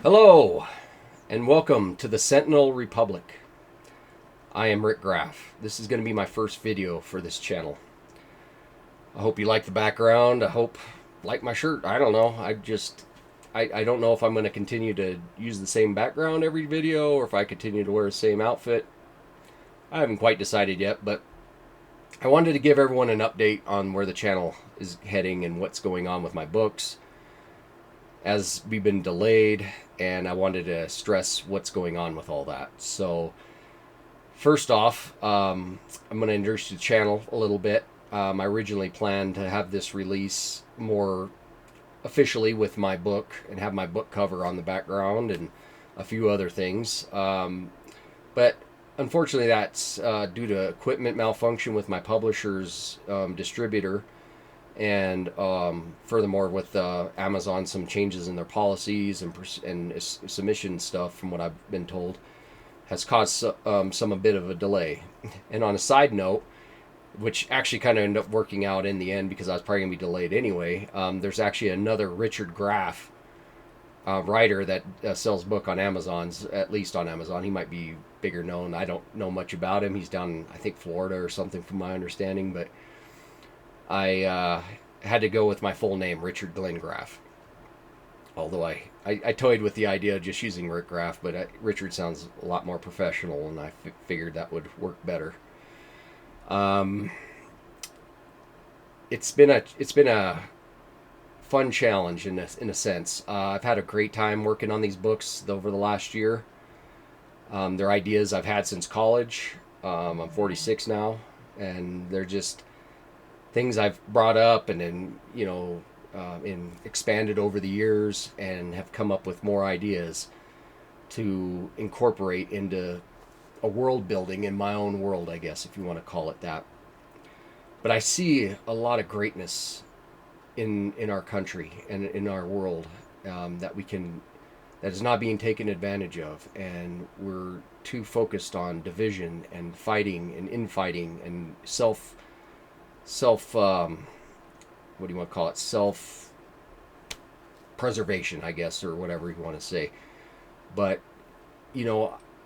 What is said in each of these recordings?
Hello, and welcome to the Sentinel Republic. I am Rick Graff. This is going to be my first video for this channel. I hope you like the background. I hope like my shirt. I don't know. I don't know if I'm going to continue to use the same background every video or if I continue to wear the same outfit. I haven't quite decided yet, but I wanted to give everyone an update on where the channel is heading and what's going on with my books, as we've been delayed, and I wanted to stress what's going on with all that. So first off, I'm going to introduce the channel a little bit. I originally planned to have this release more officially with my book and have my book cover on the background and a few other things. But unfortunately, that's due to equipment malfunction with my publisher's distributor. And furthermore, with Amazon, some changes in their policies and submission stuff, from what I've been told, has caused some a bit of a delay. And on a side note, which actually kind of ended up working out in the end because I was probably going to be delayed anyway, there's actually another Richard Graff writer that sells book on Amazon's, at least on Amazon. He might be bigger known. I don't know much about him. He's down in, I think, Florida or something from my understanding, but I had to go with my full name, Richard Glenn Graff. Although I toyed with the idea of just using Rick Graff, but Richard sounds a lot more professional, and I figured that would work better. It's been a fun challenge in a sense. I've had a great time working on these books over the last year. They're ideas I've had since college. I'm 46 now, and they're just things I've brought up and then expanded over the years, and have come up with more ideas to incorporate into a world building in my own world, I guess, if you want to call it that. But I see a lot of greatness in our country and in our world, that is not being taken advantage of, and we're too focused on division and fighting and infighting and self what do you want to call it, self preservation, I guess, or whatever you want to say. But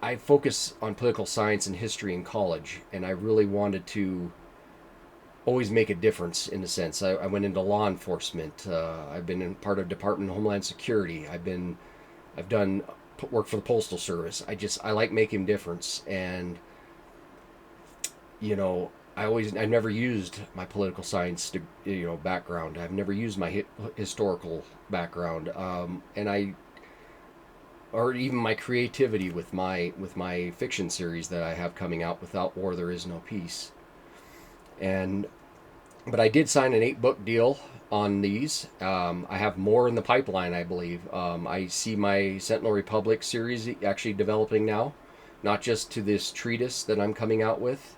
I focus on political science and history in college, and I really wanted to always make a difference in a sense. I went into law enforcement. I've been in part of Department of Homeland Security. I've done work for the Postal Service. I like making a difference, and I've never used my political science background. I've never used my historical background, or even my creativity with my fiction series that I have coming out, Without War There Is No Peace. But I did sign an 8-book deal on these. I have more in the pipeline, I believe. I see my Sentinel Republic series actually developing now, not just to this treatise that I'm coming out with,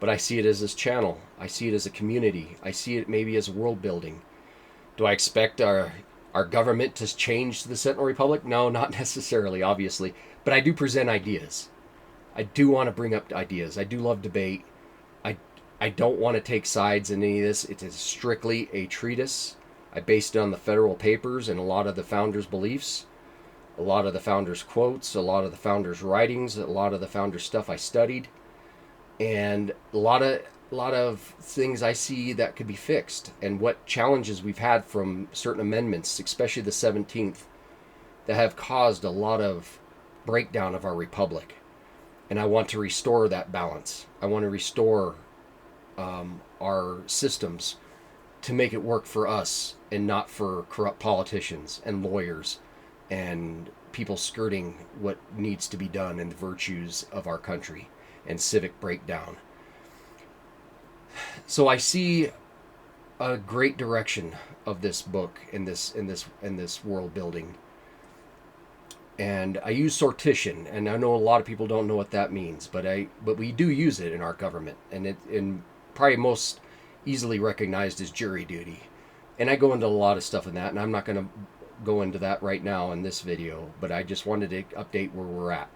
but I see it as this channel. I see it as a community. I see it maybe as world building. Do I expect our government to change the Sentinel Republic? No, not necessarily, obviously. But I do present ideas. I do want to bring up ideas. I do love debate. I don't want to take sides in any of this. It is strictly a treatise. I based it on the federal papers and a lot of the founders' beliefs, a lot of the founders' quotes, a lot of the founders' writings, a lot of the founders' stuff I studied, and a lot of things I see that could be fixed, and what challenges we've had from certain amendments, especially the 17th, that have caused a lot of breakdown of our republic. And I want to restore that balance. I want to restore our systems to make it work for us and not for corrupt politicians and lawyers and people skirting what needs to be done and the virtues of our country and civic breakdown. So I see a great direction of this book in this world building. And I use sortition, and I know a lot of people don't know what that means, but we do use it in our government, and it probably most easily recognized as jury duty. And I go into a lot of stuff in that, and I'm not going to go into that right now in this video, but I just wanted to update where we're at.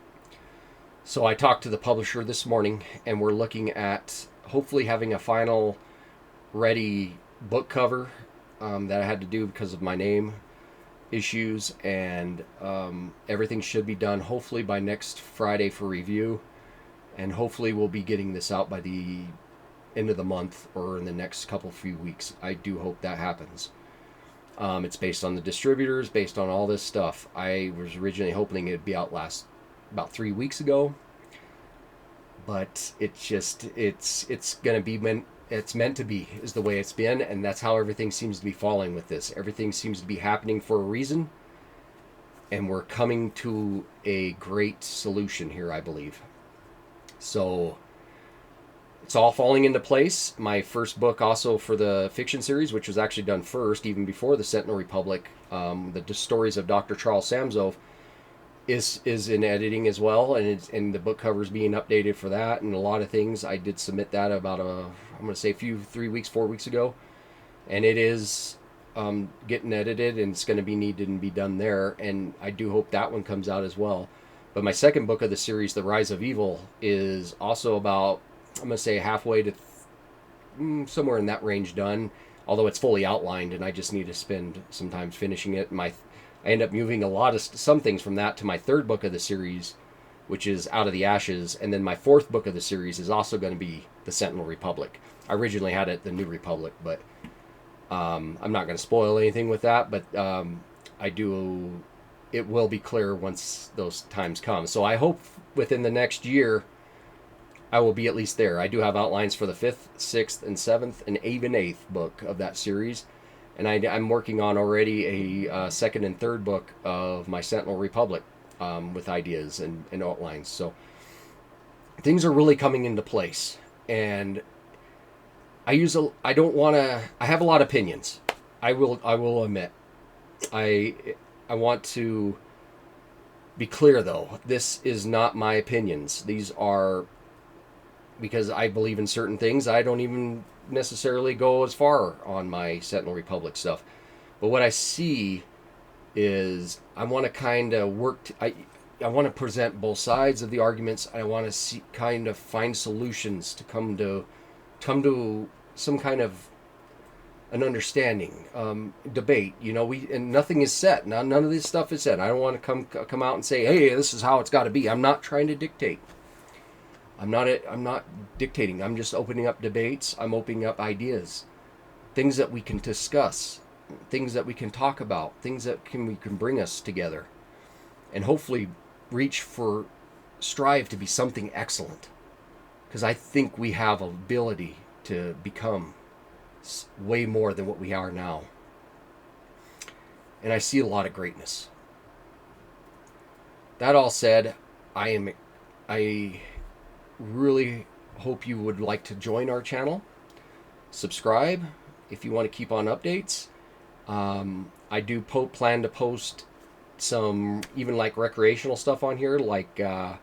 So I talked to the publisher this morning, and we're looking at hopefully having a final ready book cover that I had to do because of my name. issues, and everything should be done hopefully by next Friday for review, and hopefully we'll be getting this out by the end of the month or in the next few weeks. I do hope that happens. It's based on the distributors, based on all this stuff. I was originally hoping it'd be out about 3 weeks ago, but it's gonna be when it's meant to be, is the way it's been, and that's how everything seems to be falling with this. Everything seems to be happening for a reason, and we're coming to a great solution here, I believe. So it's all falling into place. My first book also for the fiction series, which was actually done first, even before the Sentinel Republic, the stories of Dr. Charles Samsov, is in editing as well, and the book cover is being updated for that, and a lot of things. I did submit that about I'm going to say 4 weeks ago, and it is getting edited, and it's going to be needed and be done there, and I do hope that one comes out as well. But my second book of the series, The Rise of Evil, is also about, I'm going to say, halfway to somewhere in that range done, although it's fully outlined, and I just need to spend some time finishing it. I end up moving some things from that to my third book of the series, which is Out of the Ashes, and then my fourth book of the series is also going to be the Sentinel Republic. I originally had it the New Republic, but I'm not going to spoil anything with that, but it will be clear once those times come. So I hope within the next year I will be at least there. I do have outlines for the 5th, 6th, and 7th, and even 8th book of that series. And I'm working on already a second and third book of my Sentinel Republic with ideas and outlines. So things are really coming into place. And I have a lot of opinions. I will admit. I want to be clear, though. This is not my opinions. These are because I believe in certain things. I don't even necessarily go as far on my Sentinel Republic stuff. But what I see is I want to kind of I want to present both sides of the arguments. I want to kind of find solutions to come to some kind of an understanding, debate. And nothing is set. None of this stuff is set. I don't want to come out and say, hey, this is how it's got to be. I'm not trying to dictate. I'm not dictating. I'm just opening up debates. I'm opening up ideas, things that we can discuss, things that we can talk about, things that we can bring us together, and hopefully strive to be something excellent. Because I think we have ability to become way more than what we are now. And I see a lot of greatness. That all said, I really hope you would like to join our channel. Subscribe if you want to keep on updates. I do plan to post some even like recreational stuff on here, like some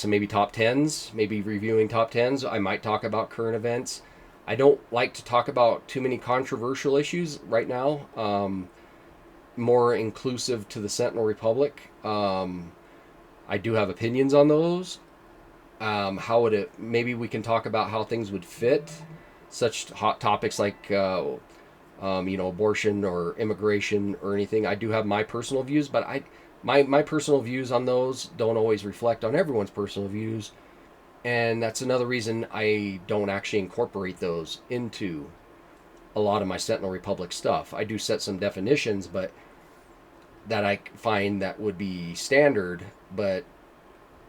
maybe top 10s, maybe reviewing top 10s. I might talk about current events. I don't like to talk about too many controversial issues right now. More inclusive to the Sentinel Republic. I do have opinions on those. Maybe we can talk about how things would fit such hot topics like abortion or immigration or anything. I do have my personal views, but my personal views on those don't always reflect on everyone's personal views, and that's another reason I don't actually incorporate those into a lot of my Sentinel Republic stuff. I do set some definitions, but that I find that would be standard, but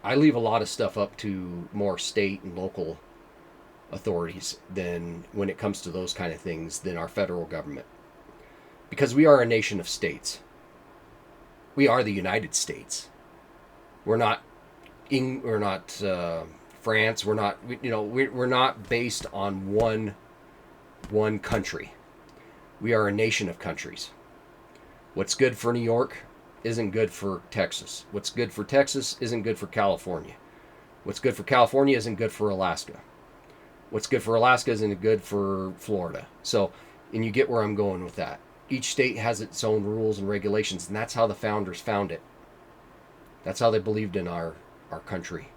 I leave a lot of stuff up to more state and local authorities than when it comes to those kind of things than our federal government. Because we are a nation of states. We are the United States. We're not France. We're not based on one country. We are a nation of countries. What's good for New York isn't good for Texas. What's good for Texas isn't good for California. What's good for California isn't good for Alaska. What's good for Alaska isn't good for Florida. So, and you get where I'm going with that. Each state has its own rules and regulations, and that's how the founders found it. That's how they believed in our country.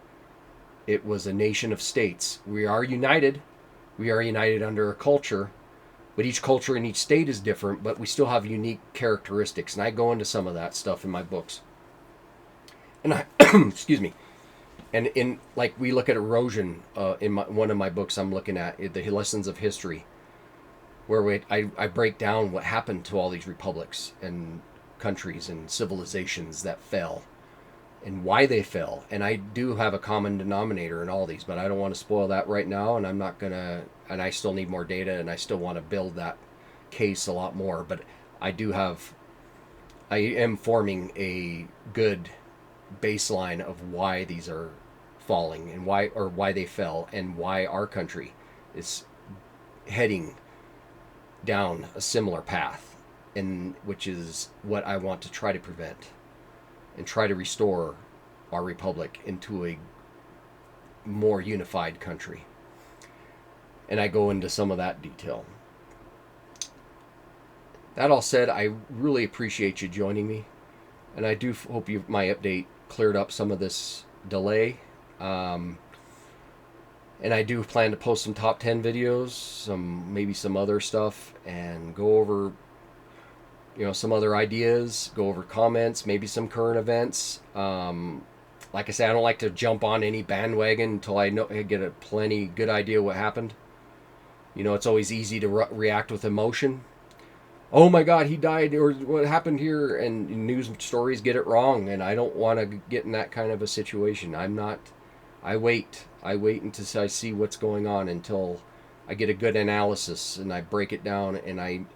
It was a nation of states. We are united. We are united under a culture, but each culture in each state is different, but we still have unique characteristics, and I go into some of that stuff in my books. And I, excuse me, and in, like, we look at erosion in one of my books I'm looking at, the lessons of history, where I break down what happened to all these republics and countries and civilizations that fell and why they fell. And I do have a common denominator in all these, but I don't want to spoil that right now, and I'm not gonna, and I still need more data, and I still want to build that case a lot more. But I am forming a good baseline of why these are falling, and why they fell, and why our country is heading down a similar path, and which is what I want to try to prevent and try to restore our republic into a more unified country. And I go into some of that detail. That all said, I really appreciate you joining me, and I do hope my update cleared up some of this delay. And I do plan to post some top 10 videos, maybe some other stuff, and go over, some other ideas, go over comments, maybe some current events. Like I say, I don't like to jump on any bandwagon until I get a plenty good idea what happened. It's always easy to react with emotion. Oh my God, he died, or what happened here, and news stories get it wrong, and I don't want to get in that kind of a situation. I wait until I see what's going on, until I get a good analysis, and I break it down, and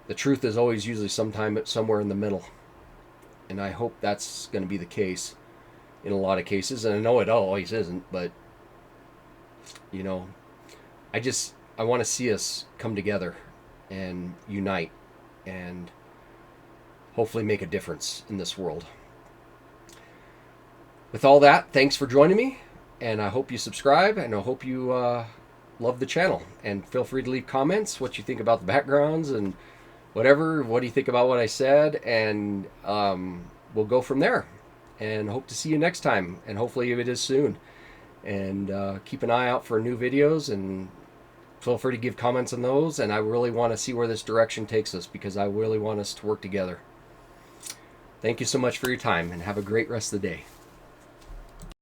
the truth is always usually somewhere in the middle. And I hope that's going to be the case in a lot of cases. And I know it always isn't, but I want to see us come together and unite and hopefully make a difference in this world. With all that, thanks for joining me, and I hope you subscribe, and I hope you love the channel. And feel free to leave comments, what you think about the backgrounds and whatever. What do you think about what I said? And we'll go from there. And hope to see you next time. And hopefully it is soon. And keep an eye out for new videos. And feel free to give comments on those. And I really want to see where this direction takes us, because I really want us to work together. Thank you so much for your time, and have a great rest of the day.